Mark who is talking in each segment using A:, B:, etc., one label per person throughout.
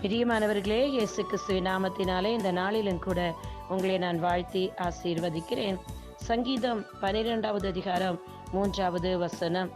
A: பிரியமானவர்களே, இயேசு கிறிஸ்துவின் நாமத்தினாலே இந்த நாளிலும் கூட உங்களை நான் வாழ்த்தி ஆசீர்வதிக்கிறேன். சங்கீதம் 12வது அதிகாரம் 3வது வசனம்.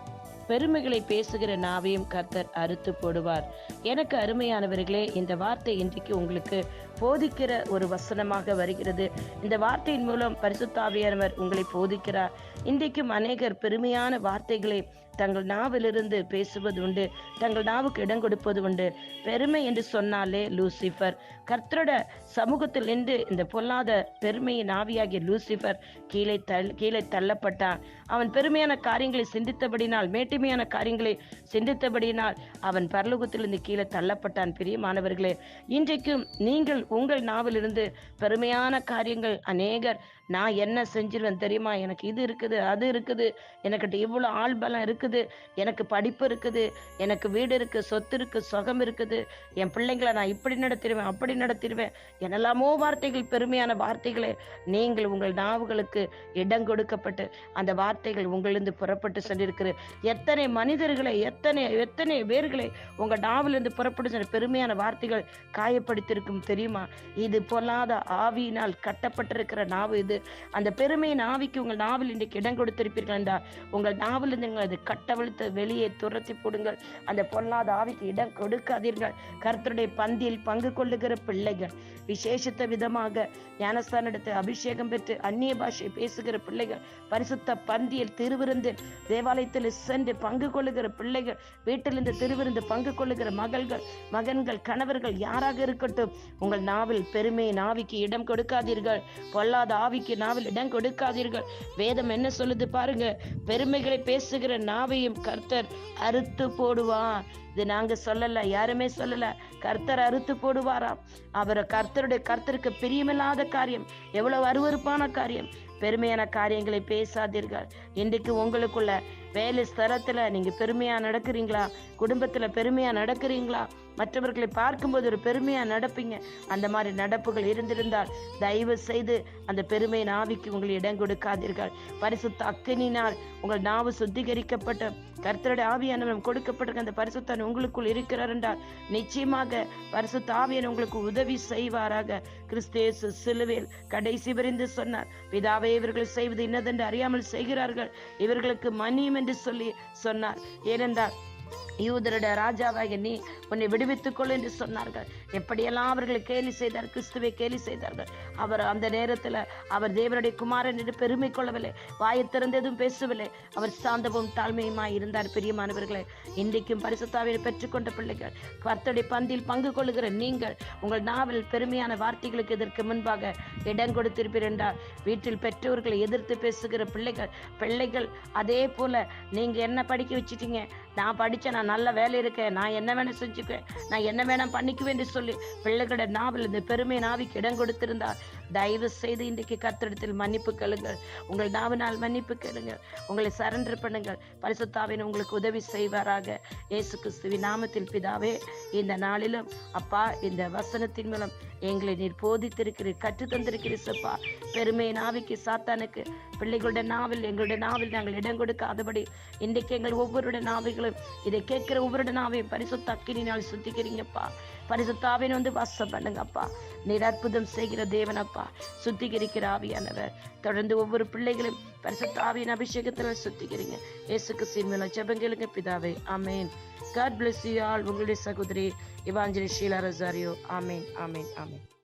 A: பெருமைகளை பேசுகிற நாவையும் கர்த்தர் அறுத்து போடுவார். எனக்கு அருமையானவர்களே, இந்த வார்த்தை இன்றைக்கு உங்களுக்கு போதிக்கிற ஒரு வசனமாக வருகிறது. இந்த வார்த்தையின் மூலம் பரிசுத்த ஆவியானவர் உங்களை போதிக்கிறார். இன்றைக்கும் அநேகர் பெருமையான வார்த்தைகளை தங்கள் நாவிலிருந்து பேசுவது உண்டு, தங்கள் நாவுக்கு இடம் கொடுப்பது உண்டு. பெருமை என்று சொன்னாலே லூசிபர். கர்த்தரோட சமூகத்தில் நின்று இந்த பொல்லாத பெருமையின் ஆவியாகிய லூசிபர் கீழே தள்ளப்பட்டான். அவன் பெருமையான காரியங்களை சிந்தித்தபடினால், மேட்டுமையான காரியங்களை சிந்தித்தபடினால் அவன் பரலோகத்திலிருந்து கீழே தள்ளப்பட்டான். பிரியமானவர்களே, இன்றைக்கும் நீங்கள் உங்கள் நாவிலிருந்து பெருமையான காரியங்கள், அநேகர் நான் என்ன செஞ்சிருவேன் தெரியுமா, எனக்கு இது இருக்குது, அது இருக்குது, எனக்கிட்ட இவ்வளோ ஆள் பலம் இருக்குது, எனக்கு படிப்பு இருக்குது, எனக்கு வீடு இருக்கு, சொத்து இருக்கு, சுகம் இருக்குது, என் பிள்ளைங்களை நான் இப்படி நடத்திடுவேன், அப்படி நடத்திடுவேன், என்னெல்லாமோ வார்த்தைகள், பெருமையான வார்த்தைகளை நீங்கள் உங்கள் நாவுகளுக்கு இடம் கொடுக்கப்பட்டு அந்த வார்த்தைகள் உங்களிருந்து புறப்பட்டு சென்றிருக்கிற எத்தனை மனிதர்களை, எத்தனை பேர்களை உங்கள் நாவிலிருந்து புறப்பட்டு சென்ற பெருமையான வார்த்தைகள் காயப்படுத்தியிருக்கும் தெரியுமா? இது பொல்லாத ஆவியினால் கட்டப்பட்டிருக்கிற நாவு. இது அந்த பெருமையின் ஆவிக்கு உங்கள் நாவில் இன்றைக்கு இடம் கொடுத்திருப்பீர்கள் என்றால் உங்கள் நாவில் நீங்கள் அது கட்டவிழ்த்து வெளியே துரத்தி போடுங்கள். அந்த பொல்லாத ஆவிக்கு இடம் கொடுக்காதீர்கள். கர்த்தருடைய பந்தியில் பங்கு கொள்ளுகிற பிள்ளைகள், விசேஷித்த விதமாக ஞானஸ்தானம் எடுத்து அபிஷேகம் பெற்று அந்நிய பாஷை பேசுகிற பிள்ளைகள், பரிசுத்த பந்தியில் திருவிருந்தில் தேவாலயத்தில் சென்று பங்கு கொள்ளுகிற பிள்ளைகள், வீட்டிலிருந்து திருவிருந்து பங்கு கொள்ளுகிற மகன்கள், கணவர்கள் யாராக இருக்கட்டும், உங்கள் நாவில் பெருமையின் ஆவிக்கு இடம் கொடுக்காதீர்கள். பொல்லாத ஆவிக்கு நாவில் இடம் கொடுக்காதீர்கள். வேதம் என்ன சொல்லுது பாருங்க, பெருமைகளை பேசுகிற நாவையும் கர்த்தர் அறுத்து போடுவார். இது நாங்க சொல்லல, யாருமே சொல்லல, கர்த்தர் அறுத்து போடுவாராம். கர்த்தருக்கு பிரியமில்லாத காரியம், எவ்வளவு அருவருப்பான காரியம். பெருமையான காரியங்களை பேசாதீர்கள். இன்றைக்கு உங்களுக்குள்ள வேலை ஸ்தலத்துல நீங்க பெருமையா நடக்கிறீங்களா? குடும்பத்துல பெருமையா நடக்கிறீங்களா? மற்றவர்களை பார்க்கும்போது ஒரு பெருமையா நடப்பீங்க. அந்த மாதிரி நடப்புகள் இருந்திருந்தால் தயவு செய்து அந்த பெருமையின் ஆவிக்கு உங்களை இடம் கொடுக்காதீர்கள். பரிசுத்த அக்கினியினால் உங்கள் நாவு சுத்திகரிக்கப்பட்ட கர்த்தருடைய ஆவியானவர் கொடுக்கப்பட்டிருக்க அந்த பரிசுத்தன் உங்களுக்குள் இருக்கிறார் என்றால் நிச்சயமாக பரிசுத்த ஆவியானவர் உங்களுக்கு உதவி செய்வாராக. கிறிஸ்து இயேசு சிலுவையில் கடைசி வரைந்து சொன்னார், பிதாவே இவர்கள் செய்வது இன்னதென்று அறியாமல் செய்கிறார்கள், இவர்களுக்கு மன்னியும் என்று சொல்லி சொன்னார். ஏனென்றால் யூதருடைய ராஜாவாக நீ உன்னை விடுவித்துக் கொள் என்று சொன்னார்கள். எப்படியெல்லாம் அவர்களை கேலி செய்தார், கிறிஸ்துவை கேலி செய்தார்கள். அவர் அந்த நேரத்தில் அவர் தேவனுடைய குமாரன் என்று பெருமை கொள்ளவில்லை, வாயை திறந்ததும் பேசவில்லை. அவர் சாந்தமும் தாழ்மையுமாய் இருந்தார். பிரியமானவர்களே, இன்றைக்கும் பரிசுத்தாவியை பெற்றுக்கொண்ட பிள்ளைகள், கர்த்தருடைய பந்தியில் பங்கு கொள்ளுகிற நீங்கள் உங்கள் நாவில் பெருமையான வார்த்தைகளுக்கு இதற்கு முன்பாக இடம் கொடுத்திருப்பீர் என்றால், வீட்டில் பெற்றோர்களை எதிர்த்து பேசுகிற பிள்ளைகள் அதே போல நீங்க என்ன படிக்க வச்சுட்டீங்க, நான் படிச்சேன், நான் நல்ல வேலை இருக்கேன், நான் என்ன வேணும் செஞ்சுக்குவேன், நான் என்ன வேணாம் பண்ணிக்குவேன் என்று சொல்லி பிள்ளைகளோட நாவில் இந்த பெருமை நாவிக்கு இடம் கொடுத்திருந்தால் தயவு செய்து இன்றைக்கு கர்த்தரிடத்தில் மன்னிப்பு கேளுங்கள். உங்கள் நாவினால் மன்னிப்பு கேளுங்கள். உங்களை சரண்டர் பண்ணுங்கள். பரிசுத்த ஆவியானவர் உங்களுக்கு உதவி செய்வாராக. இயேசு கிறிஸ்துவின் நாமத்தில் பிதாவே, இந்த நாளிலும் அப்பா, இந்த வசனத்தின் மூலம் எங்களை நீர் போதித்திருக்கிறீர், கற்று தந்திருக்கிறீப்பா. பெருமை நாவிக்கு, சாத்தானுக்கு பிள்ளைகளுடைய நாவில், எங்களுடைய நாவில் நாங்கள் இடம் கொடுக்காதபடி இன்றைக்கு எங்கள் ஒவ்வொருடைய நாவிகளும், இதை கேட்கிற ஒவ்வொரு நாவையும் பரிசுத்த அக்கினியினால் சுத்திக்கிறீங்கப்பா. பரிசுத்த ஆவியானவர் வந்து வாசம் பண்ணுங்கப்பா. நீர் அற்புதம் செய்கிற தேவனப்பா, சுத்திகரிக்கிற ஆவியானவர் தொடர்ந்து ஒவ்வொரு பிள்ளைகளும் பரிசுத்த ஆவியின் அபிஷேகத்தில் சுத்திக்கிறீங்க. இயேசு கிறிஸ்துவின் மூலம் ஜெபங்களுங்க பிதாவே, ஆமென். God bless you all. உங்களுடைய சகோதரி இவாஞ்சலிஸ்ட் ஷீலா ரொசாரியோ. ஆமென், ஆமென், ஆமென்.